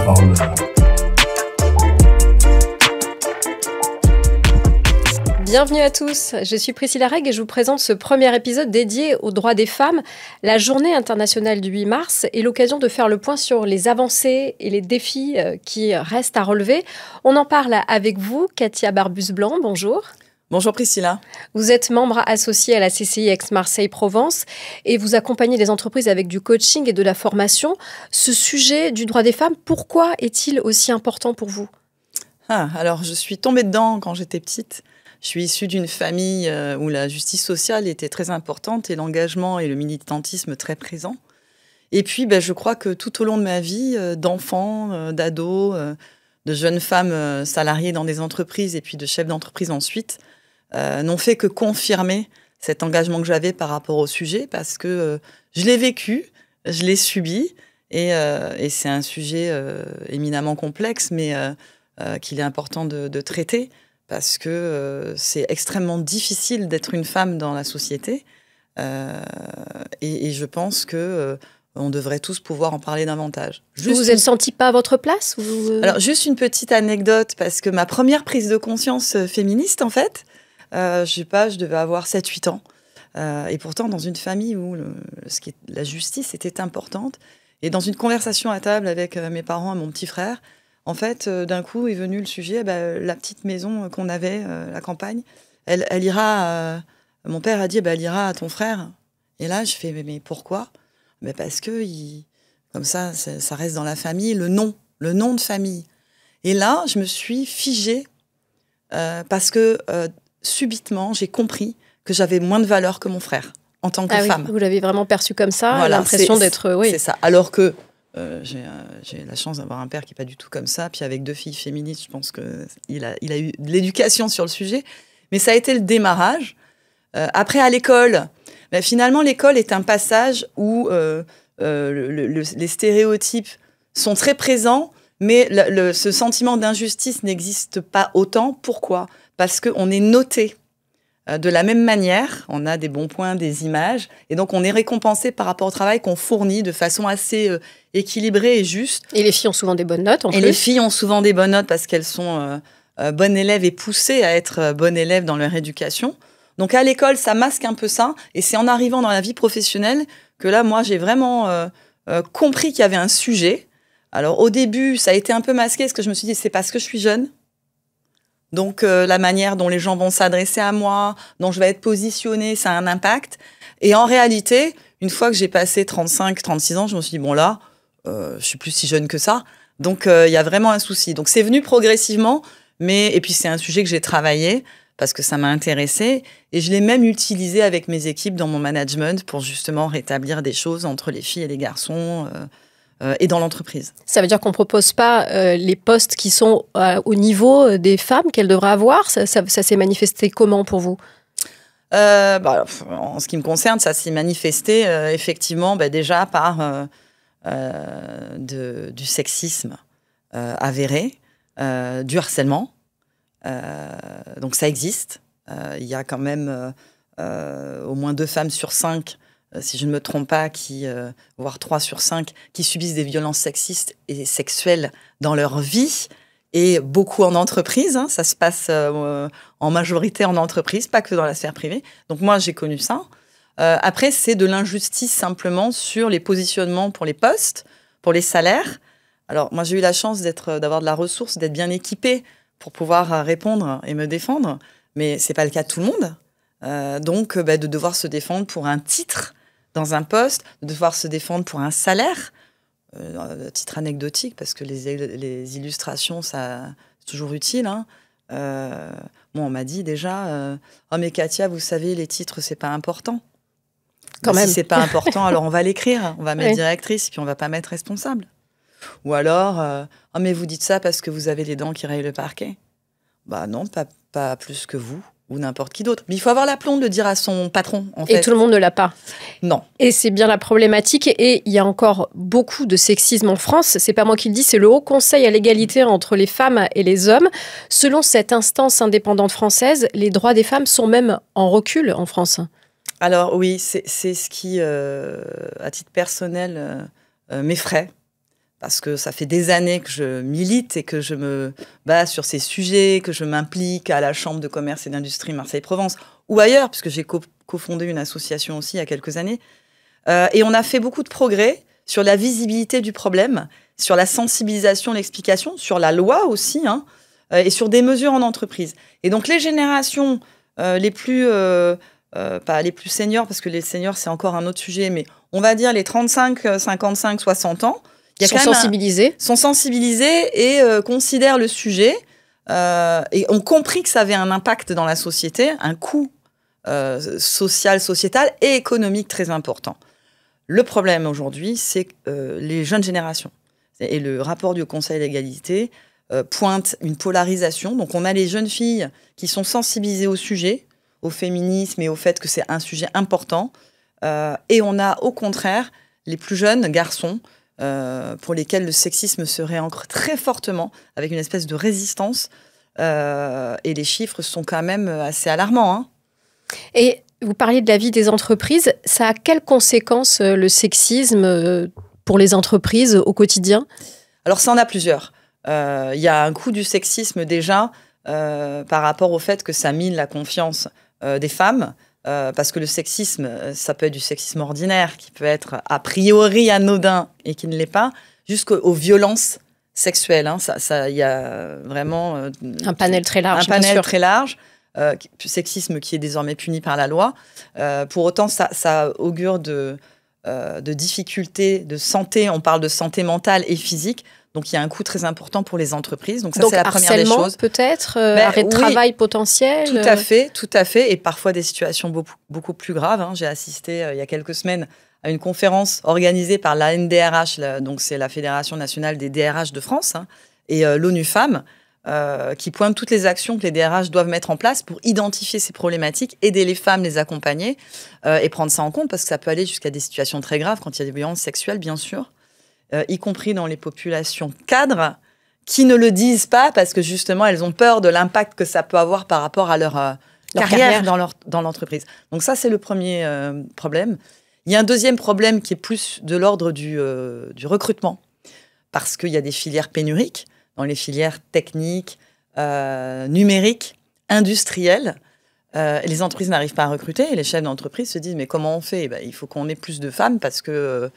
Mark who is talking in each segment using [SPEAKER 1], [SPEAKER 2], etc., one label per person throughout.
[SPEAKER 1] parole.
[SPEAKER 2] Bienvenue à tous, je suis Priscilla Reg et je vous présente ce premier épisode dédié aux droits des femmes. La journée internationale du 8 mars est l'occasion de faire le point sur les avancées et les défis qui restent à relever. On en parle avec vous, Katia Barbus-Blanc, bonjour.
[SPEAKER 3] Bonjour Priscilla.
[SPEAKER 2] Vous êtes membre associé à la CCI Aix-Marseille-Provence et vous accompagnez les entreprises avec du coaching et de la formation. Ce sujet du droit des femmes, pourquoi est-il aussi important pour vous ?
[SPEAKER 3] Alors, je suis tombée dedans quand j'étais petite. Je suis issue d'une famille où la justice sociale était très importante et l'engagement et le militantisme très présents. Et puis, je crois que tout au long de ma vie, d'enfants, d'ados, de jeunes femmes salariées dans des entreprises et puis de chefs d'entreprise ensuite, n'ont fait que confirmer cet engagement que j'avais par rapport au sujet parce que je l'ai vécu, je l'ai subi et c'est un sujet éminemment complexe mais qu'il est important de traiter parce que c'est extrêmement difficile d'être une femme dans la société et je pense que on devrait tous pouvoir en parler davantage.
[SPEAKER 2] Vous vous êtes sentie pas à votre place ou...
[SPEAKER 3] Alors, juste une petite anecdote, parce que ma première prise de conscience féministe, en fait, je devais avoir 7-8 ans. Et pourtant, dans une famille où la justice était importante, et dans une conversation à table avec mes parents et mon petit frère, en fait, d'un coup est venu le sujet, la petite maison qu'on avait, la campagne, elle ira... mon père a dit, elle ira à ton frère. Et là, je fais, mais pourquoi ? Parce que comme ça reste dans la famille, le nom de famille. Et là, je me suis figée parce que subitement, j'ai compris que j'avais moins de valeur que mon frère en tant que femme.
[SPEAKER 2] Oui, vous l'avez vraiment perçu comme ça, voilà, l'impression d'être... Oui.
[SPEAKER 3] C'est ça. Alors que j'ai la chance d'avoir un père qui n'est pas du tout comme ça. Puis avec 2 filles féministes, je pense qu'il a eu de l'éducation sur le sujet. Mais ça a été le démarrage. Après, à l'école... finalement, l'école est un passage où les stéréotypes sont très présents, mais ce sentiment d'injustice n'existe pas autant. Pourquoi ? Parce qu'on est noté de la même manière, on a des bons points, des images, et donc on est récompensé par rapport au travail qu'on fournit de façon assez équilibrée et juste.
[SPEAKER 2] Et les filles ont souvent des bonnes notes en plus.
[SPEAKER 3] Et les filles ont souvent des bonnes notes parce qu'elles sont bonnes élèves et poussées à être bonnes élèves dans leur éducation. Donc à l'école, ça masque un peu ça. Et c'est en arrivant dans la vie professionnelle que là, moi, j'ai vraiment compris qu'il y avait un sujet. Alors au début, ça a été un peu masqué parce que je me suis dit, c'est parce que je suis jeune. Donc la manière dont les gens vont s'adresser à moi, dont je vais être positionnée, ça a un impact. Et en réalité, une fois que j'ai passé 35, 36 ans, je me suis dit, bon là, je suis plus si jeune que ça. Donc il y a vraiment un souci. Donc c'est venu progressivement. Et puis c'est un sujet que j'ai travaillé parce que ça m'a intéressée. Et je l'ai même utilisé avec mes équipes dans mon management pour justement rétablir des choses entre les filles et les garçons et dans l'entreprise.
[SPEAKER 2] Ça veut dire qu'on ne propose pas les postes qui sont au niveau des femmes qu'elles devraient avoir. Ça s'est manifesté comment pour vous ?
[SPEAKER 3] En ce qui me concerne, ça s'est manifesté effectivement déjà par du sexisme avéré, du harcèlement. Donc ça existe. Il y a quand même au moins 2 femmes sur 5, si je ne me trompe pas, voire 3 sur 5, qui subissent des violences sexistes et sexuelles dans leur vie, et beaucoup en entreprise. Hein, ça se passe en majorité en entreprise, pas que dans la sphère privée. Donc moi, j'ai connu ça. Après, c'est de l'injustice simplement sur les positionnements pour les postes, pour les salaires. Alors moi, j'ai eu la chance d'avoir de la ressource, d'être bien équipée pour pouvoir répondre et me défendre, mais c'est pas le cas de tout le monde. Donc, de devoir se défendre pour un titre dans un poste, de devoir se défendre pour un salaire, titre anecdotique, parce que les illustrations, ça, c'est toujours utile. Hein. On m'a dit déjà, oh mais Katia, vous savez, les titres, c'est pas important.
[SPEAKER 2] Quand même.
[SPEAKER 3] Si c'est pas important, alors on va l'écrire, on va mettre directrice, puis on va pas mettre responsable. Ou alors, oh mais vous dites ça parce que vous avez les dents qui rayent le parquet. Non, pas plus que vous ou n'importe qui d'autre. Mais il faut avoir l'aplomb de le dire à son patron, en fait.
[SPEAKER 2] Et tout le monde ne l'a pas.
[SPEAKER 3] Non.
[SPEAKER 2] Et c'est bien la problématique. Et il y a encore beaucoup de sexisme en France. C'est pas moi qui le dis, c'est le Haut Conseil à l'égalité entre les femmes et les hommes. Selon cette instance indépendante française, les droits des femmes sont même en recul en France.
[SPEAKER 3] Alors oui, c'est ce qui, à titre personnel, m'effraie. parce que ça fait des années que je milite et que je me bats sur ces sujets, que je m'implique à la Chambre de commerce et d'industrie Marseille-Provence, ou ailleurs, puisque j'ai cofondé une association aussi il y a quelques années. Et on a fait beaucoup de progrès sur la visibilité du problème, sur la sensibilisation, l'explication, sur la loi aussi, hein, et sur des mesures en entreprise. Et donc les générations les plus, pas les plus seniors, parce que les seniors c'est encore un autre sujet, mais on va dire les 35, 55, 60 ans,
[SPEAKER 2] sont sensibilisés.
[SPEAKER 3] Sont sensibilisés et considèrent le sujet et ont compris que ça avait un impact dans la société, un coût social, sociétal et économique très important. Le problème aujourd'hui, c'est les jeunes générations. Et le rapport du Conseil d'égalité pointe une polarisation. Donc on a les jeunes filles qui sont sensibilisées au sujet, au féminisme et au fait que c'est un sujet important. Et on a au contraire les plus jeunes garçons pour lesquels le sexisme se réancre très fortement, avec une espèce de résistance. Et les chiffres sont quand même assez alarmants, hein.
[SPEAKER 2] Et vous parliez de la vie des entreprises. Ça a quelles conséquences, le sexisme, pour les entreprises au quotidien?
[SPEAKER 3] Alors, ça en a plusieurs. Il y a un coût du sexisme déjà par rapport au fait que ça mine la confiance des femmes. Parce que le sexisme, ça peut être du sexisme ordinaire, qui peut être a priori anodin et qui ne l'est pas, jusqu'aux violences sexuelles. Hein. Il y a vraiment
[SPEAKER 2] un panel très large.
[SPEAKER 3] Un panel très large. Sexisme qui est désormais puni par la loi. Pour autant, ça augure de difficultés de santé. On parle de santé mentale et physique. Donc, il y a un coût très important pour les entreprises. Donc, ça, c'est la première des choses.
[SPEAKER 2] Peut-être arrêt de travail potentiel.
[SPEAKER 3] Tout à fait. Et parfois, des situations beaucoup plus graves. Hein. J'ai assisté, il y a quelques semaines, à une conférence organisée par la NDRH, donc c'est la Fédération nationale des DRH de France, hein, et l'ONU Femmes, qui pointe toutes les actions que les DRH doivent mettre en place pour identifier ces problématiques, aider les femmes, les accompagner et prendre ça en compte, parce que ça peut aller jusqu'à des situations très graves quand il y a des violences sexuelles, bien sûr. Y compris dans les populations cadres, qui ne le disent pas parce que justement, elles ont peur de l'impact que ça peut avoir par rapport à leur carrière dans l'entreprise. Donc ça, c'est le premier problème. Il y a un deuxième problème qui est plus de l'ordre du recrutement, parce qu'il y a des filières pénuriques, dans les filières techniques, numériques, industrielles. Les entreprises n'arrivent pas à recruter et les chefs d'entreprise se disent « mais comment on fait ?» Il faut qu'on ait plus de femmes parce que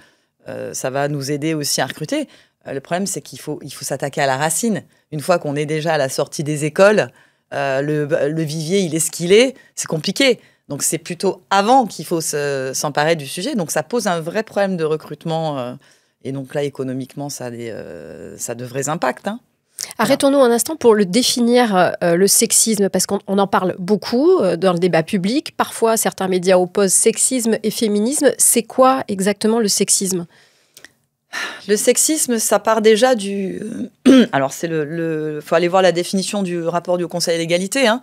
[SPEAKER 3] ça va nous aider aussi à recruter. Le problème, c'est qu'il faut s'attaquer à la racine. Une fois qu'on est déjà à la sortie des écoles, le vivier, il est ce qu'il est, c'est compliqué. Donc, c'est plutôt avant qu'il faut s'emparer du sujet. Donc, ça pose un vrai problème de recrutement. Et donc là, économiquement, ça a de vrais impacts, hein.
[SPEAKER 2] Arrêtons-nous un instant pour le définir, le sexisme, parce qu'on en parle beaucoup dans le débat public. Parfois, certains médias opposent sexisme et féminisme. C'est quoi exactement le sexisme ?
[SPEAKER 3] Le sexisme, ça part déjà du... Alors, faut aller voir la définition du rapport du Conseil d'égalité, hein,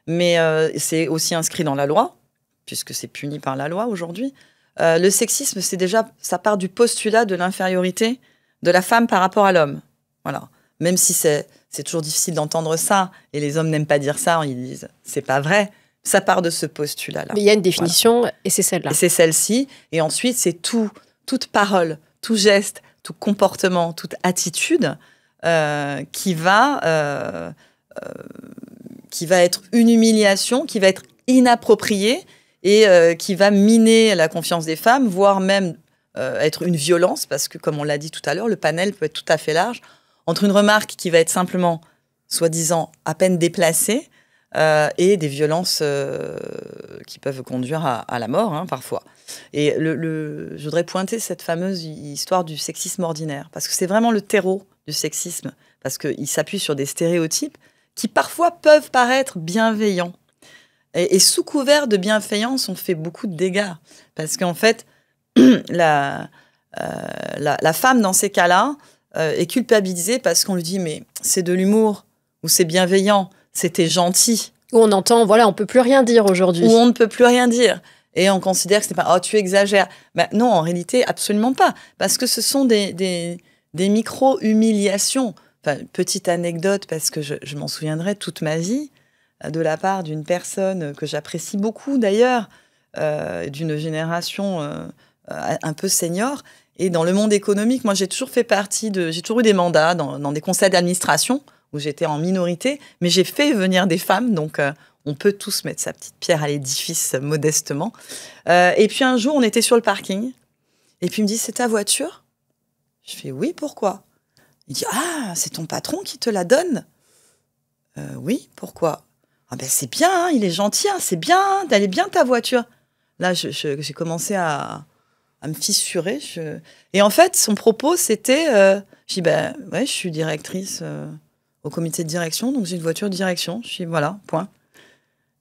[SPEAKER 3] mais c'est aussi inscrit dans la loi, puisque c'est puni par la loi aujourd'hui. Le sexisme, ça part du postulat de l'infériorité de la femme par rapport à l'homme. Voilà. Même si c'est toujours difficile d'entendre ça, et les hommes n'aiment pas dire ça, ils disent « c'est pas vrai », ça part de ce postulat-là.
[SPEAKER 2] Mais il y a une définition, voilà. Et c'est celle-là.
[SPEAKER 3] Et c'est celle-ci, et ensuite c'est toute parole, tout geste, tout comportement, toute attitude qui va être une humiliation, qui va être inappropriée, et qui va miner la confiance des femmes, voire même être une violence, parce que comme on l'a dit tout à l'heure, le panel peut être tout à fait large, entre une remarque qui va être simplement, soi-disant, à peine déplacée, et des violences qui peuvent conduire à la mort, hein, parfois. Et je voudrais pointer cette fameuse histoire du sexisme ordinaire, parce que c'est vraiment le terreau du sexisme, parce qu'il s'appuie sur des stéréotypes qui parfois peuvent paraître bienveillants. Et sous couvert de bienveillance, on fait beaucoup de dégâts, parce qu'en fait, la femme, dans ces cas-là, est culpabilisée parce qu'on lui dit « mais c'est de l'humour » ou « c'est bienveillant », c'était gentil.
[SPEAKER 2] Où on entend, voilà, on peut plus rien dire aujourd'hui.
[SPEAKER 3] Où on ne peut plus rien dire. Et on considère que c'est pas, oh, tu exagères. Ben, non, en réalité, absolument pas. Parce que ce sont des micro-humiliations. Enfin, petite anecdote, parce que je m'en souviendrai toute ma vie, de la part d'une personne que j'apprécie beaucoup d'ailleurs, d'une génération un peu senior, Et dans le monde économique, moi, j'ai toujours eu des mandats dans des conseils d'administration où j'étais en minorité, mais j'ai fait venir des femmes, donc on peut tous mettre sa petite pierre à l'édifice modestement. Et puis un jour, on était sur le parking, et puis il me dit, c'est ta voiture ? Je fais, oui, pourquoi ? Il dit, ah, c'est ton patron qui te la donne ? Oui, pourquoi ? Ah ben c'est bien, hein, il est gentil, hein, c'est bien, elle est bien ta voiture. Là, j'ai commencé à me fissurer. Et en fait, son propos, c'était, je dis, ben ouais, je suis directrice au comité de direction, donc j'ai une voiture de direction. Je dis, voilà, point.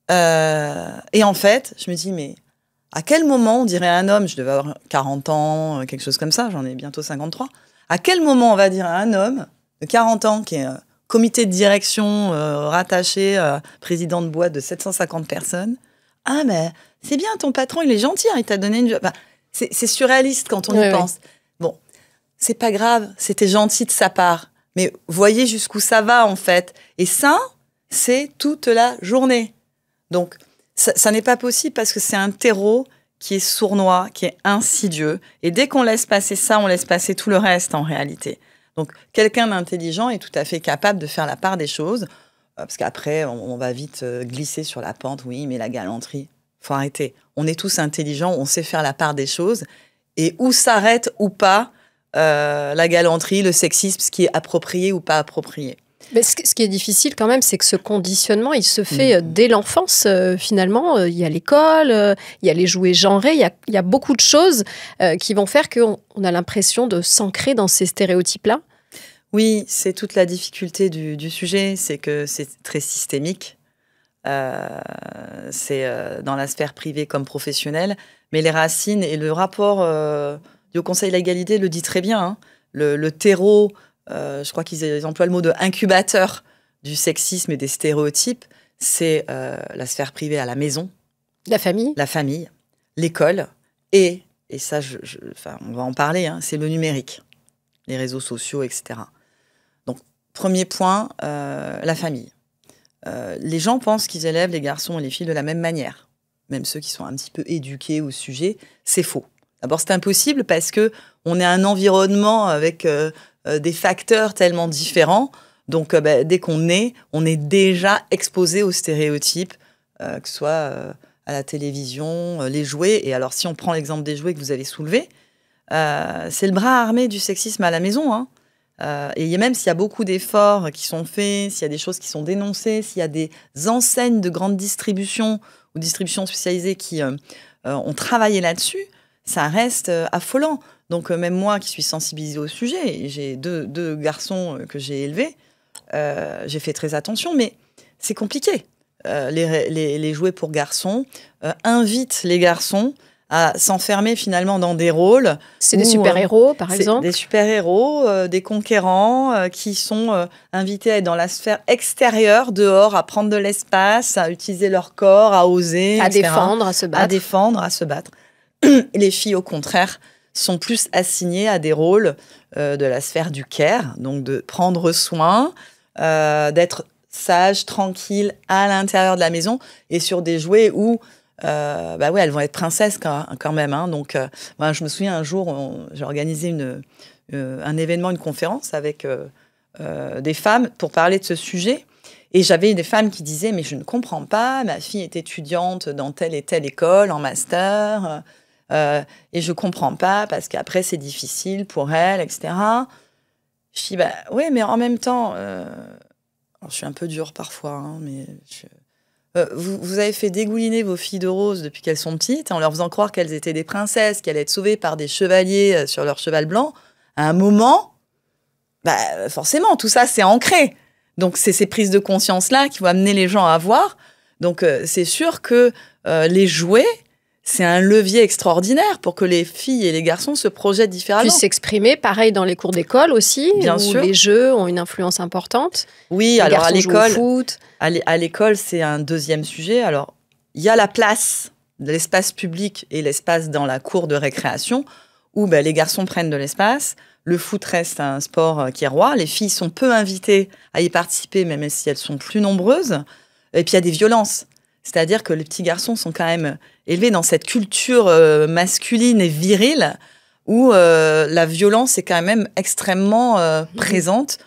[SPEAKER 3] Et en fait, je me dis, mais à quel moment on dirait à un homme, je devais avoir 40 ans, quelque chose comme ça, j'en ai bientôt 53, à quel moment on va dire à un homme de 40 ans qui est comité de direction rattaché, président de boîte de 750 personnes, ah mais c'est bien, ton patron, il est gentil, hein, il t'a donné une... Enfin, c'est surréaliste quand on y pense. Bon, c'est pas grave, c'était gentil de sa part, mais voyez jusqu'où ça va en fait. Et ça, c'est toute la journée. Donc, ça n'est pas possible parce que c'est un terreau qui est sournois, qui est insidieux. Et dès qu'on laisse passer ça, on laisse passer tout le reste en réalité. Donc, quelqu'un d'intelligent est tout à fait capable de faire la part des choses. Parce qu'après, on va vite glisser sur la pente. Oui, mais la galanterie, faut arrêter. On est tous intelligents, on sait faire la part des choses. Et où s'arrête ou pas la galanterie, le sexisme, ce qui est approprié ou pas approprié.
[SPEAKER 2] Mais ce qui est difficile quand même, c'est que ce conditionnement, il se fait dès l'enfance, finalement. Il y a l'école, il y a les jouets genrés, il y a beaucoup de choses qui vont faire qu'on a l'impression de s'ancrer dans ces stéréotypes-là.
[SPEAKER 3] Oui, c'est toute la difficulté du sujet, c'est que c'est très systémique. C'est dans la sphère privée comme professionnelle. Mais les racines et le rapport du Haut Conseil de l'égalité le dit très bien. Hein. Le terreau... je crois qu'ils emploient le mot de incubateur du sexisme et des stéréotypes, c'est la sphère privée à la maison.
[SPEAKER 2] La famille,
[SPEAKER 3] l'école, et ça, on va en parler, hein, c'est le numérique, les réseaux sociaux, etc. Donc, premier point, la famille. Les gens pensent qu'ils élèvent les garçons et les filles de la même manière, même ceux qui sont un petit peu éduqués au sujet, c'est faux. D'abord, c'est impossible parce qu'on est un environnement avec... des facteurs tellement différents. Donc, dès qu'on est, on est déjà exposé aux stéréotypes, que ce soit à la télévision, les jouets. Et alors, si on prend l'exemple des jouets que vous avez soulevé, c'est le bras armé du sexisme à la maison. Hein. Et même s'il y a beaucoup d'efforts qui sont faits, s'il y a des choses qui sont dénoncées, s'il y a des enseignes de grande distribution ou distribution spécialisée qui ont travaillé là-dessus, ça reste affolant. Donc, même moi qui suis sensibilisée au sujet, j'ai deux garçons que j'ai élevés, j'ai fait très attention, mais c'est compliqué. Les jouets pour garçons invitent les garçons à s'enfermer finalement dans des rôles.
[SPEAKER 2] C'est des super-héros, par exemple.
[SPEAKER 3] Des super-héros, des conquérants qui sont invités à être dans la sphère extérieure, dehors, à prendre de l'espace, à utiliser leur corps, à oser,
[SPEAKER 2] à
[SPEAKER 3] etc.
[SPEAKER 2] défendre, à se battre.
[SPEAKER 3] À défendre, à se battre. Et les filles, au contraire, sont plus assignées à des rôles de la sphère du care, donc de prendre soin, d'être sage, tranquille à l'intérieur de la maison et sur des jouets où elles vont être princesses quand même. Hein. Donc, je me souviens un jour, j'ai organisé un événement, une conférence avec des femmes pour parler de ce sujet. Et j'avais des femmes qui disaient « Mais je ne comprends pas, ma fille est étudiante dans telle et telle école, en master, et je ne comprends pas parce qu'après c'est difficile pour elle, etc. » Je dis « Oui, mais en même temps, je suis un peu dure parfois, hein, mais vous avez fait dégouliner vos filles de rose depuis qu'elles sont petites, en leur faisant croire qu'elles étaient des princesses, qu'elles allaient être sauvées par des chevaliers sur leur cheval blanc. À un moment, forcément, tout ça, c'est ancré. Donc, c'est ces prises de conscience-là qui vont amener les gens à voir. Donc, c'est sûr que les jouets, c'est un levier extraordinaire pour que les filles et les garçons se projettent différemment.
[SPEAKER 2] Puissent s'exprimer, pareil dans les cours d'école aussi,
[SPEAKER 3] bien
[SPEAKER 2] où
[SPEAKER 3] sûr.
[SPEAKER 2] Les jeux ont une influence importante.
[SPEAKER 3] Oui,
[SPEAKER 2] les
[SPEAKER 3] alors à l'école,
[SPEAKER 2] foot.
[SPEAKER 3] À l'école, c'est un deuxième sujet. Alors, il y a la place de l'espace public et l'espace dans la cour de récréation où les garçons prennent de l'espace. Le foot reste un sport qui est roi. Les filles sont peu invitées à y participer, même si elles sont plus nombreuses. Et puis, il y a des violences. C'est-à-dire que les petits garçons sont quand même élevés dans cette culture masculine et virile où la violence est quand même extrêmement présente.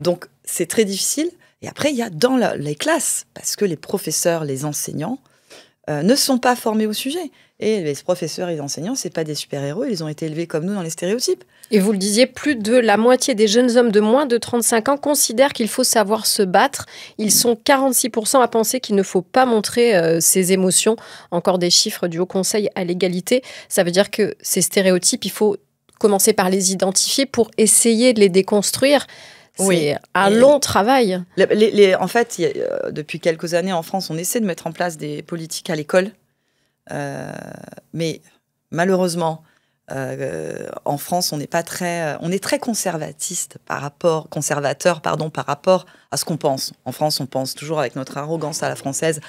[SPEAKER 3] Donc, c'est très difficile. Et après, il y a dans les classes, parce que les professeurs, les enseignants ne sont pas formés au sujet. Et les professeurs et les enseignants, c'est pas des super-héros, ils ont été élevés comme nous dans les stéréotypes.
[SPEAKER 2] Et vous le disiez, plus de la moitié des jeunes hommes de moins de 35 ans considèrent qu'il faut savoir se battre. Ils sont 46% à penser qu'il ne faut pas montrer ses émotions. Encore des chiffres du Haut Conseil à l'égalité. Ça veut dire que ces stéréotypes, il faut commencer par les identifier pour essayer de les déconstruire. C'est un long travail.
[SPEAKER 3] En fait, depuis quelques années en France, on essaie de mettre en place des politiques à l'école. Mais malheureusement, en France, on est très conservateur par rapport à ce qu'on pense. En France, on pense toujours avec notre arrogance à la française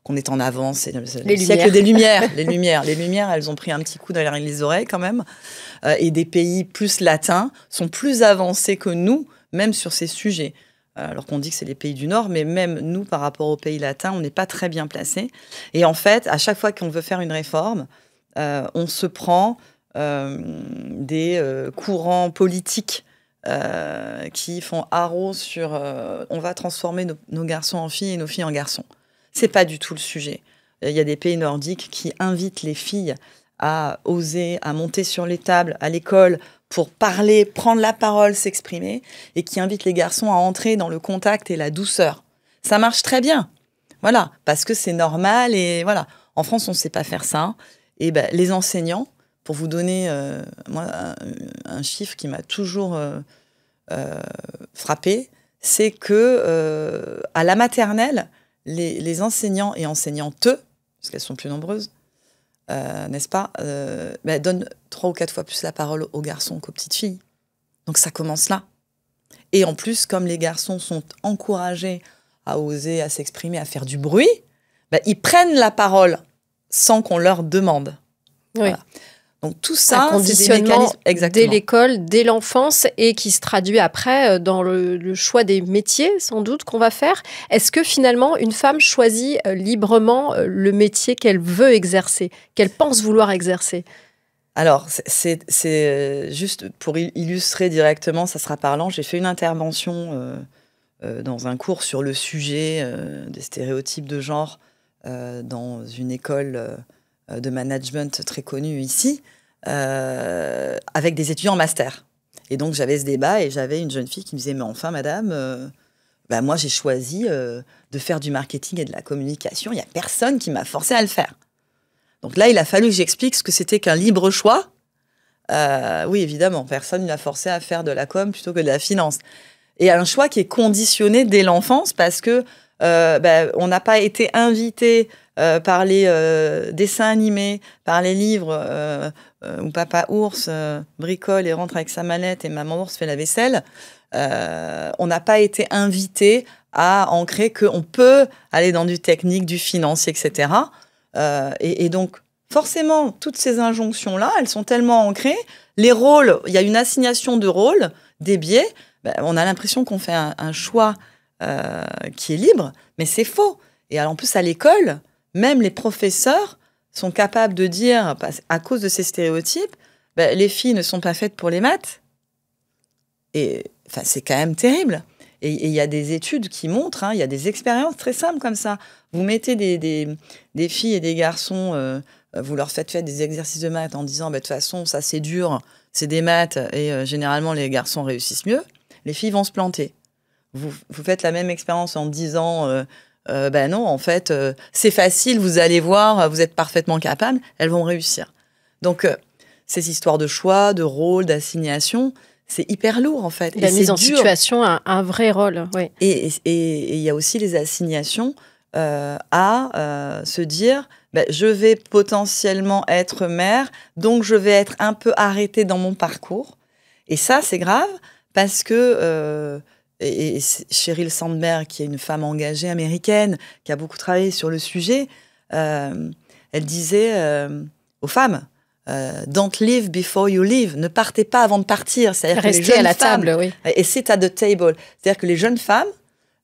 [SPEAKER 3] qu'on est en avance. C'est le siècle des Lumières. Les Lumières, elles ont pris un petit coup derrière les oreilles quand même. Et des pays plus latins sont plus avancés que nous, même sur ces sujets. Alors qu'on dit que c'est les pays du Nord, mais même nous, par rapport aux pays latins, on n'est pas très bien placés. Et en fait, à chaque fois qu'on veut faire une réforme, on se prend des courants politiques qui font haro sur on va transformer nos garçons en filles et nos filles en garçons. C'est pas du tout le sujet. Il y a des pays nordiques qui invitent les filles à oser, à monter sur les tables à l'école pour parler, prendre la parole, s'exprimer, et qui invitent les garçons à entrer dans le contact et la douceur. Ça marche très bien, voilà, parce que c'est normal, et voilà. En France, on ne sait pas faire ça. Et ben, les enseignants, pour vous donner un chiffre qui m'a toujours frappé, c'est que à la maternelle, les enseignants et enseignantes, parce qu'elles sont plus nombreuses, n'est-ce pas, donnent 3 ou 4 fois plus la parole aux garçons qu'aux petites filles. Donc ça commence là. Et en plus, comme les garçons sont encouragés à oser, à s'exprimer, à faire du bruit, ils prennent la parole sans qu'on leur demande.
[SPEAKER 2] Oui.
[SPEAKER 3] Voilà. Donc tout ça,
[SPEAKER 2] c'est des mécanismes dès l'école, dès l'enfance, et qui se traduit après dans le choix des métiers, sans doute, qu'on va faire. Est-ce que finalement, une femme choisit librement le métier qu'elle veut exercer, qu'elle pense vouloir exercer ?
[SPEAKER 3] Alors, c'est juste pour illustrer directement, ça sera parlant. J'ai fait une intervention dans un cours sur le sujet des stéréotypes de genre dans une école de management très connue ici, avec des étudiants en master. Et donc, j'avais ce débat et j'avais une jeune fille qui me disait « Mais enfin, madame, moi, j'ai choisi de faire du marketing et de la communication. Il n'y a personne qui m'a forcé à le faire. » Donc là, il a fallu que j'explique ce que c'était qu'un libre choix. Oui, évidemment, personne ne l'a forcé à faire de la com plutôt que de la finance. Et un choix qui est conditionné dès l'enfance parce que on n'a pas été invité par les dessins animés, par les livres où Papa Ours bricole et rentre avec sa mallette et Maman Ours fait la vaisselle. On n'a pas été invité à ancrer qu'on peut aller dans du technique, du financier, etc. Et donc, forcément, toutes ces injonctions-là, elles sont tellement ancrées. Les rôles, il y a une assignation de rôles, des biais. On a l'impression qu'on fait un choix qui est libre, mais c'est faux. Et alors, en plus, à l'école, même les professeurs sont capables de dire, à cause de ces stéréotypes, les filles ne sont pas faites pour les maths. Et c'est quand même terrible. Et il y a des études qui montrent, il y a des expériences très simples comme ça. Vous mettez des filles et des garçons, vous leur faites faire des exercices de maths en disant, de toute façon, ça c'est dur, c'est des maths, et généralement les garçons réussissent mieux. Les filles vont se planter. Vous faites la même expérience en disant, non, en fait, c'est facile, vous allez voir, vous êtes parfaitement capable, elles vont réussir. Donc, ces histoires de choix, de rôle, d'assignation, c'est hyper lourd, en fait.
[SPEAKER 2] La mise en situation a un vrai rôle, oui.
[SPEAKER 3] Et il y a aussi les assignations à se dire, je vais potentiellement être mère, donc je vais être un peu arrêtée dans mon parcours. Et ça, c'est grave, parce que... Et Sheryl Sandberg, qui est une femme engagée américaine, qui a beaucoup travaillé sur le sujet, elle disait aux femmes, don't leave before you leave. Ne partez pas avant de partir. C'est-à-dire
[SPEAKER 2] restez
[SPEAKER 3] que les jeunes
[SPEAKER 2] à la
[SPEAKER 3] femmes,
[SPEAKER 2] table, oui.
[SPEAKER 3] Et sit at the table. C'est-à-dire que les jeunes femmes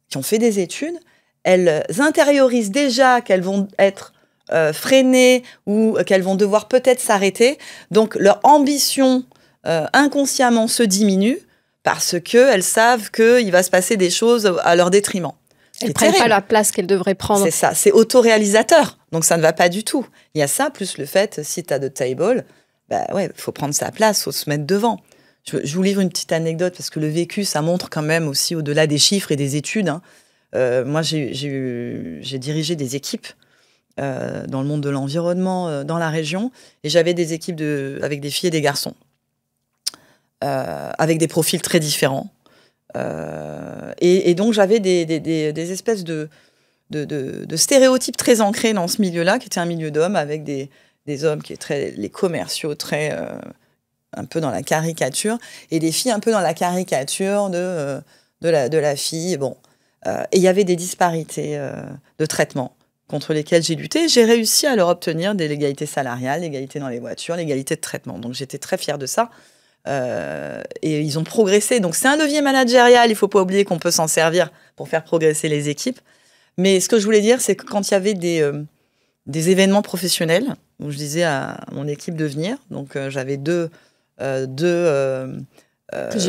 [SPEAKER 3] qui ont fait des études, elles intériorisent déjà qu'elles vont être freiner ou qu'elles vont devoir peut-être s'arrêter. Donc, leur ambition inconsciemment se diminue parce qu'elles savent qu'il va se passer des choses à leur détriment.
[SPEAKER 2] Elles ne prennent pas la place qu'elles devraient prendre.
[SPEAKER 3] C'est ça, c'est autoréalisateur. Donc, ça ne va pas du tout. Il y a ça, plus le fait, si tu as de table, il faut prendre sa place, il faut se mettre devant. Je vous livre une petite anecdote parce que le vécu, ça montre quand même aussi au-delà des chiffres et des études. Moi, j'ai dirigé des équipes dans le monde de l'environnement dans la région et j'avais des équipes avec des filles et des garçons avec des profils très différents. Et donc, j'avais des espèces de stéréotypes très ancrés dans ce milieu-là, qui était un milieu d'hommes avec des hommes qui étaient les commerciaux, très... un peu dans la caricature, et des filles un peu dans la caricature de la fille. Bon. Et il y avait des disparités de traitement contre lesquelles j'ai lutté. J'ai réussi à leur obtenir de l'égalité salariale, l'égalité dans les voitures, l'égalité de traitement. Donc j'étais très fière de ça. Et ils ont progressé. Donc c'est un levier managérial, il ne faut pas oublier qu'on peut s'en servir pour faire progresser les équipes. Mais ce que je voulais dire, c'est que quand il y avait des événements professionnels, où je disais à mon équipe de venir, donc j'avais deux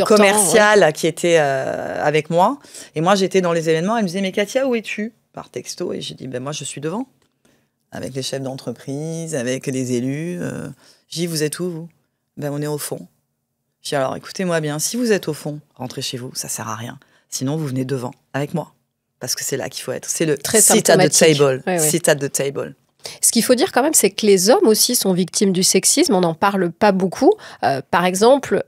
[SPEAKER 3] commerciales qui étaient avec moi. Et moi, j'étais dans les événements. Elle me disait, mais Katia, où es-tu? Par texto. Et j'ai dit, moi, je suis devant. Avec les chefs d'entreprise, avec les élus. J'ai dit, vous êtes où, vous? On est au fond. J'ai dit, alors, écoutez-moi bien. Si vous êtes au fond, rentrez chez vous. Ça sert à rien. Sinon, vous venez devant, avec moi. Parce que c'est là qu'il faut être. C'est le sit at the table. Sit at the table.
[SPEAKER 2] Ce qu'il faut dire quand même, c'est que les hommes aussi sont victimes du sexisme. On n'en parle pas beaucoup. Par exemple,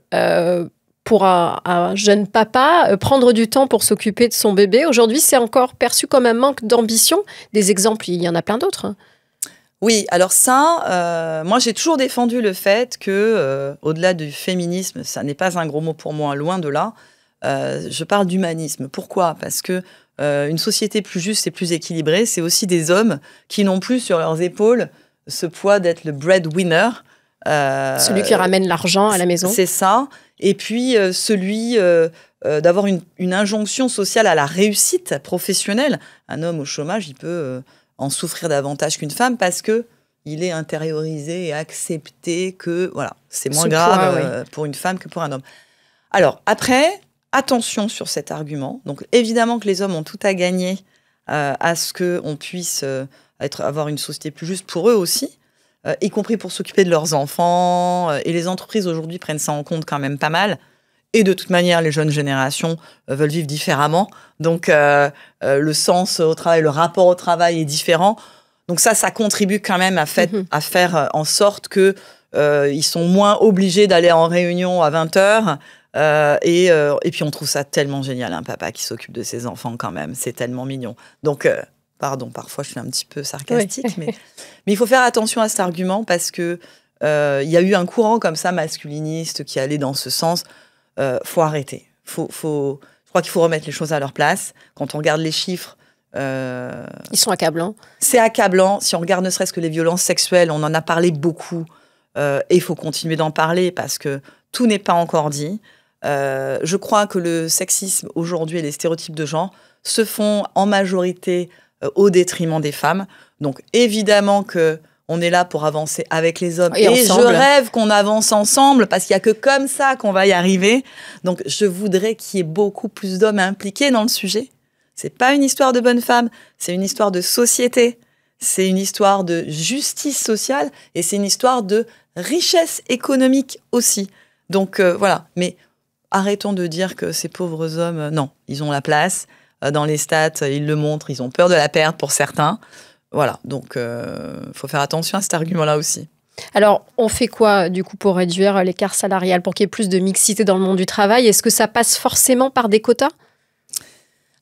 [SPEAKER 2] pour un jeune papa, prendre du temps pour s'occuper de son bébé, aujourd'hui, c'est encore perçu comme un manque d'ambition. Des exemples, il y en a plein d'autres.
[SPEAKER 3] Oui, alors ça, moi, j'ai toujours défendu le fait que, au-delà du féminisme, ça n'est pas un gros mot pour moi, loin de là. Je parle d'humanisme. Pourquoi ? Parce que une société plus juste et plus équilibrée, c'est aussi des hommes qui n'ont plus sur leurs épaules ce poids d'être le breadwinner.
[SPEAKER 2] Celui qui ramène l'argent à la maison.
[SPEAKER 3] C'est ça. Et puis, celui d'avoir une injonction sociale à la réussite professionnelle. Un homme au chômage, il peut en souffrir davantage qu'une femme parce qu'il est intériorisé et accepté que voilà, c'est moins grave pour une femme que pour un homme. Alors, après... Attention sur cet argument. Donc, évidemment que les hommes ont tout à gagner à ce qu'on puisse avoir une société plus juste pour eux aussi, y compris pour s'occuper de leurs enfants. Et les entreprises, aujourd'hui, prennent ça en compte quand même pas mal. Et de toute manière, les jeunes générations veulent vivre différemment. Donc, le sens au travail, le rapport au travail est différent. Donc ça contribue quand même à faire en sorte qu'ils sont moins obligés d'aller en réunion à 20h. Et puis on trouve ça tellement génial, un papa qui s'occupe de ses enfants quand même, c'est tellement mignon. Donc, pardon, parfois je suis un petit peu sarcastique, mais il faut faire attention à cet argument parce que y a eu un courant comme ça masculiniste qui allait dans ce sens. Faut arrêter. Je crois qu'il faut remettre les choses à leur place. Quand on regarde les chiffres,
[SPEAKER 2] ils sont accablants.
[SPEAKER 3] C'est accablant. Si on regarde ne serait-ce que les violences sexuelles, on en a parlé beaucoup. Et il faut continuer d'en parler parce que tout n'est pas encore dit. Je crois que le sexisme aujourd'hui et les stéréotypes de genre se font en majorité au détriment des femmes. Donc évidemment qu'on est là pour avancer avec les hommes. Et je rêve qu'on avance ensemble parce qu'il n'y a que comme ça qu'on va y arriver. Donc je voudrais qu'il y ait beaucoup plus d'hommes impliqués dans le sujet. C'est pas une histoire de bonne femme, c'est une histoire de société. C'est une histoire de justice sociale et c'est une histoire de richesse économique aussi. Donc voilà, mais arrêtons de dire que ces pauvres hommes, non, ils ont la place. Dans les stats, ils le montrent, ils ont peur de la perdre pour certains. Voilà, donc faut faire attention à cet argument-là aussi.
[SPEAKER 2] Alors, on fait quoi, du coup, pour réduire l'écart salarial, pour qu'il y ait plus de mixité dans le monde du travail? Est-ce que ça passe forcément par des quotas?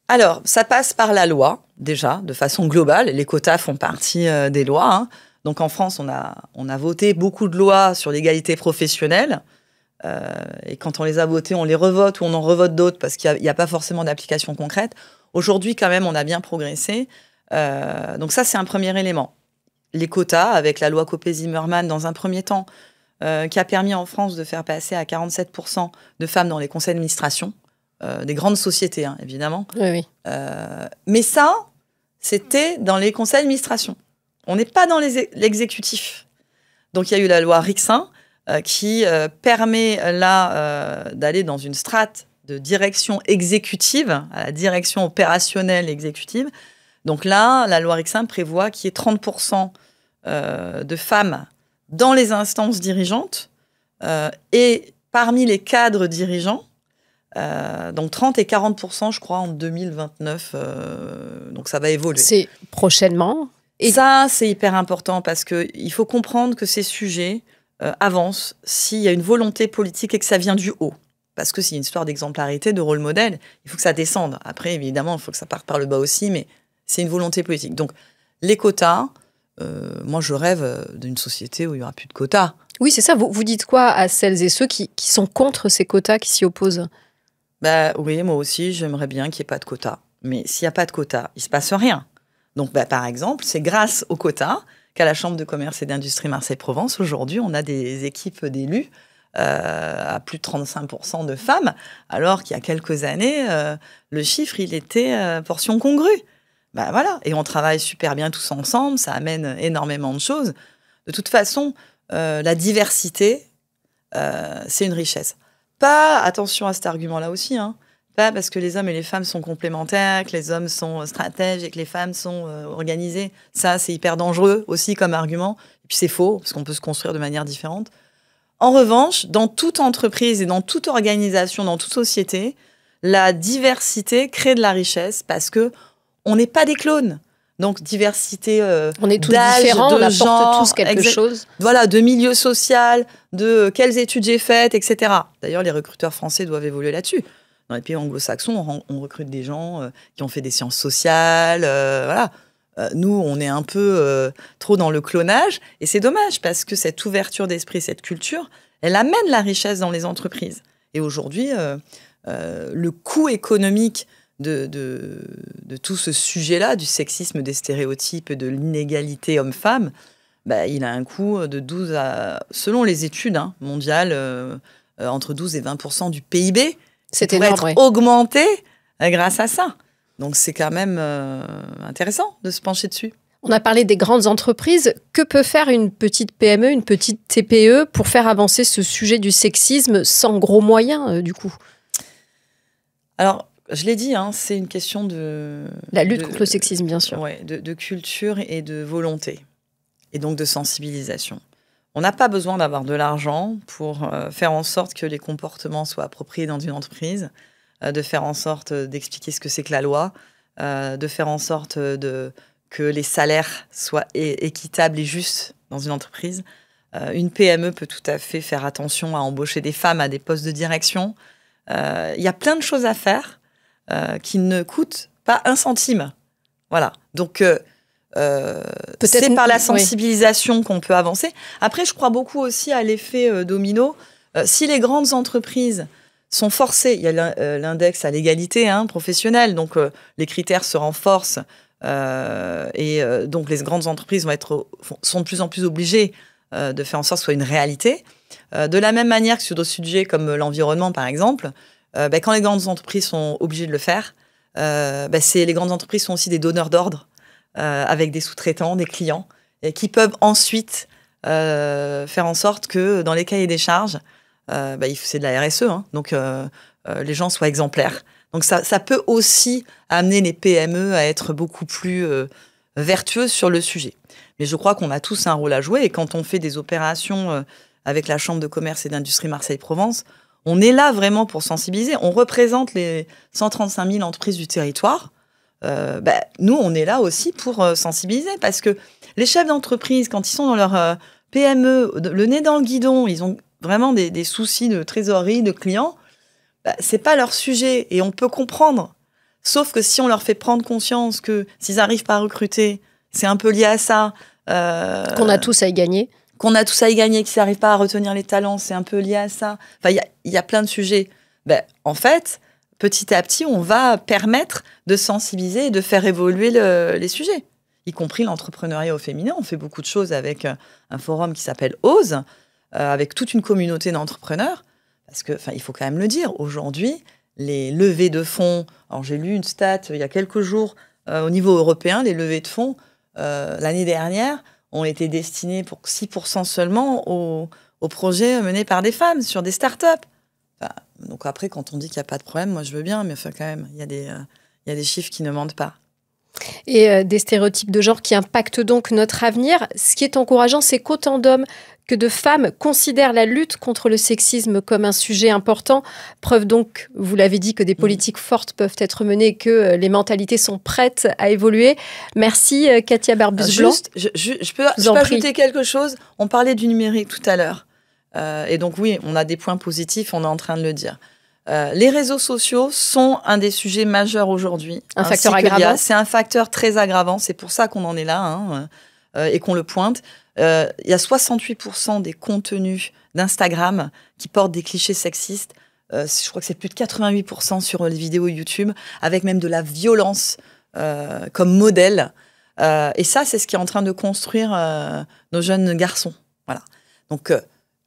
[SPEAKER 3] Alors, ça passe par la loi, déjà, de façon globale. Les quotas font partie des lois. Hein. Donc, en France, on a voté beaucoup de lois sur l'égalité professionnelle. Et quand on les a votées, on les revote ou on en revote d'autres parce qu'il n'y a pas forcément d'application concrète. Aujourd'hui, quand même, on a bien progressé. Donc ça, c'est un premier élément. Les quotas, avec la loi Copé-Zimmermann, dans un premier temps, qui a permis en France de faire passer à 47% de femmes dans les conseils d'administration, des grandes sociétés, hein, évidemment.
[SPEAKER 2] Oui.
[SPEAKER 3] Mais ça, c'était dans les conseils d'administration. on n'est pas dans l'exécutif. Donc, il y a eu la loi Rixain qui permet là d'aller dans une strate de direction exécutive, à la direction opérationnelle exécutive. Donc là, la loi Rixain prévoit qu'il y ait 30% de femmes dans les instances dirigeantes et parmi les cadres dirigeants, donc 30 et 40%, je crois, en 2029. Donc ça va évoluer.
[SPEAKER 2] C'est prochainement.
[SPEAKER 3] Et ça, c'est hyper important parce qu'il faut comprendre que ces sujets avancent s'il y a une volonté politique et que ça vient du haut. Parce que c'est une histoire d'exemplarité, de rôle modèle. Il faut que ça descende. Après, évidemment, il faut que ça parte par le bas aussi, mais c'est une volonté politique. Donc, les quotas, moi, je rêve d'une société où il n'y aura plus de quotas.
[SPEAKER 2] Oui, c'est ça. Vous dites quoi à celles et ceux qui sont contre ces quotas, qui s'y opposent ?
[SPEAKER 3] Oui, moi aussi, j'aimerais bien qu'il n'y ait pas de quotas. Mais s'il n'y a pas de quotas, il ne se passe rien. Donc, par exemple, c'est grâce aux quotas qu'à la Chambre de commerce et d'industrie Marseille-Provence, aujourd'hui, on a des équipes d'élus à plus de 35% de femmes, alors qu'il y a quelques années, le chiffre, il était portion congrue. Voilà. Et on travaille super bien tous ensemble, ça amène énormément de choses. De toute façon, la diversité, c'est une richesse. Pas, attention à cet argument-là aussi, hein, pas parce que les hommes et les femmes sont complémentaires, que les hommes sont stratèges et que les femmes sont organisées. Ça, c'est hyper dangereux aussi comme argument. Et puis c'est faux, parce qu'on peut se construire de manière différente. En revanche, dans toute entreprise et dans toute organisation, dans toute société, la diversité crée de la richesse parce que on n'est pas des clones. Donc, diversité
[SPEAKER 2] on est tous
[SPEAKER 3] d'âge,
[SPEAKER 2] différents,
[SPEAKER 3] de
[SPEAKER 2] on
[SPEAKER 3] genre,
[SPEAKER 2] apporte tous quelque chose.
[SPEAKER 3] Voilà, de milieu social, de quelles études j'ai faites, etc. D'ailleurs, les recruteurs français doivent évoluer là-dessus. Dans les pays anglo-saxons, on recrute des gens qui ont fait des sciences sociales, voilà. Nous, on est un peu trop dans le clonage. Et c'est dommage parce que cette ouverture d'esprit, cette culture, elle amène la richesse dans les entreprises. Et aujourd'hui, le coût économique de tout ce sujet-là, du sexisme, des stéréotypes, de l'inégalité homme-femme, il a un coût de 12 à, selon les études mondiales, entre 12 et 20% du PIB.
[SPEAKER 2] C'est
[SPEAKER 3] énorme,
[SPEAKER 2] être
[SPEAKER 3] augmenté grâce à ça. Donc, c'est quand même intéressant de se pencher dessus.
[SPEAKER 2] On a parlé des grandes entreprises. Que peut faire une petite PME, une petite TPE pour faire avancer ce sujet du sexisme sans gros moyens, du coup ?
[SPEAKER 3] Alors, je l'ai dit, c'est une question de...
[SPEAKER 2] La lutte contre le sexisme, bien sûr.
[SPEAKER 3] Ouais, de culture et de volonté. Et donc de sensibilisation. On n'a pas besoin d'avoir de l'argent pour faire en sorte que les comportements soient appropriés dans une entreprise, de faire en sorte d'expliquer ce que c'est que la loi, de faire en sorte que les salaires soient équitables et justes dans une entreprise. Une PME peut tout à fait faire attention à embaucher des femmes à des postes de direction. Il y a plein de choses à faire qui ne coûtent pas un centime. Voilà. Donc, c'est par la sensibilisation qu'on peut avancer. Après, je crois beaucoup aussi à l'effet domino. Si les grandes entreprises sont forcées, il y a l'index à l'égalité professionnelle, donc les critères se renforcent et donc les grandes entreprises sont de plus en plus obligées de faire en sorte que ce soit une réalité. De la même manière que sur d'autres sujets comme l'environnement, par exemple, quand les grandes entreprises sont obligées de le faire, les grandes entreprises sont aussi des donneurs d'ordre avec des sous-traitants, des clients, et qui peuvent ensuite faire en sorte que dans les cahiers des charges, c'est de la RSE, donc les gens soient exemplaires. Donc ça peut aussi amener les PME à être beaucoup plus vertueuses sur le sujet. Mais je crois qu'on a tous un rôle à jouer, et quand on fait des opérations avec la Chambre de commerce et d'industrie Marseille-Provence, on est là vraiment pour sensibiliser. On représente les 135 000 entreprises du territoire. Nous, on est là aussi pour sensibiliser, parce que les chefs d'entreprise, quand ils sont dans leur PME, le nez dans le guidon, ils ont vraiment des soucis de trésorerie, de clients, c'est pas leur sujet, et on peut comprendre. Sauf que si on leur fait prendre conscience que s'ils n'arrivent pas à recruter, c'est un peu lié à ça.
[SPEAKER 2] Qu'on a tous à y gagner.
[SPEAKER 3] Qu'on a tous à y gagner, qu'ils n'arrivent pas à retenir les talents, c'est un peu lié à ça. Enfin, il y a plein de sujets. En fait, petit à petit, on va permettre de sensibiliser et de faire évoluer les sujets, y compris l'entrepreneuriat au féminin. On fait beaucoup de choses avec un forum qui s'appelle OSE, avec toute une communauté d'entrepreneurs. Parce que, il faut quand même le dire, aujourd'hui, les levées de fonds... Alors, j'ai lu une stat il y a quelques jours, au niveau européen, les levées de fonds, l'année dernière, ont été destinés pour 6% seulement aux projets menés par des femmes sur des startups. Enfin, donc après, quand on dit qu'il n'y a pas de problème, moi je veux bien, mais enfin, quand même, il y a des chiffres qui ne mentent pas.
[SPEAKER 2] Et des stéréotypes de genre qui impactent donc notre avenir. Ce qui est encourageant, c'est qu'autant d'hommes que de femmes considèrent la lutte contre le sexisme comme un sujet important. Preuve donc, vous l'avez dit, que des politiques fortes peuvent être menées et que les mentalités sont prêtes à évoluer. Merci Katia Barbus-Blanc.
[SPEAKER 3] Juste, je peux ajouter quelque chose. On parlait du numérique tout à l'heure. Et donc oui, on a des points positifs, on est en train de le dire. Les réseaux sociaux sont un des sujets majeurs aujourd'hui.
[SPEAKER 2] Un facteur aggravant.
[SPEAKER 3] C'est un facteur très aggravant, c'est pour ça qu'on en est là et qu'on le pointe. Il y a 68% des contenus d'Instagram qui portent des clichés sexistes. Je crois que c'est plus de 88% sur les vidéos YouTube, avec même de la violence comme modèle. Et ça, c'est ce qui est en train de construire nos jeunes garçons. Voilà. Donc,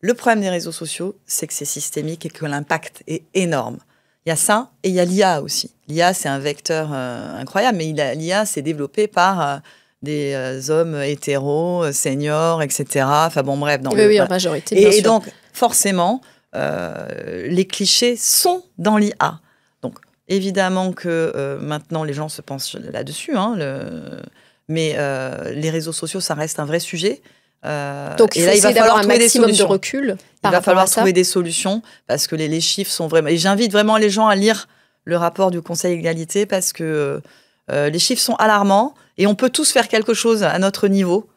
[SPEAKER 3] le problème des réseaux sociaux, c'est que c'est systémique et que l'impact est énorme. Il y a ça et il y a l'IA aussi. L'IA, c'est un vecteur incroyable, mais l'IA s'est développé par des hommes hétéros, seniors, etc. Enfin bon, bref.
[SPEAKER 2] Oui, en majorité, bien sûr.
[SPEAKER 3] Et donc, forcément, les clichés sont dans l'IA. Donc, évidemment que maintenant, les gens se penchent là-dessus, mais les réseaux sociaux, ça reste un vrai sujet.
[SPEAKER 2] Donc, il va falloir un maximum de recul.
[SPEAKER 3] Il va falloir trouver des solutions parce que les chiffres sont vraiment. Et j'invite vraiment les gens à lire le rapport du Conseil Égalité parce que les chiffres sont alarmants et on peut tous faire quelque chose à notre niveau.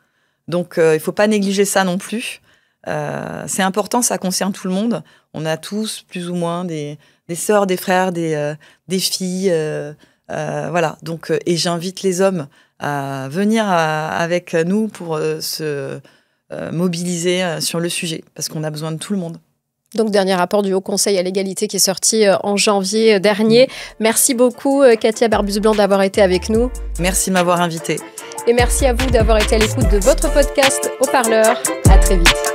[SPEAKER 3] Donc, il ne faut pas négliger ça non plus. C'est important, ça concerne tout le monde. On a tous plus ou moins des sœurs, des frères, des filles. Voilà. Donc, et j'invite les hommes à venir avec nous pour se mobiliser sur le sujet, parce qu'on a besoin de tout le monde.
[SPEAKER 2] Donc, dernier rapport du Haut Conseil à l'égalité qui est sorti en janvier dernier. Merci beaucoup, Katia Barbus-Blanc, d'avoir été avec nous.
[SPEAKER 3] Merci de m'avoir invitée.
[SPEAKER 2] Et merci à vous d'avoir été à l'écoute de votre podcast Haut-Parleur. À très vite.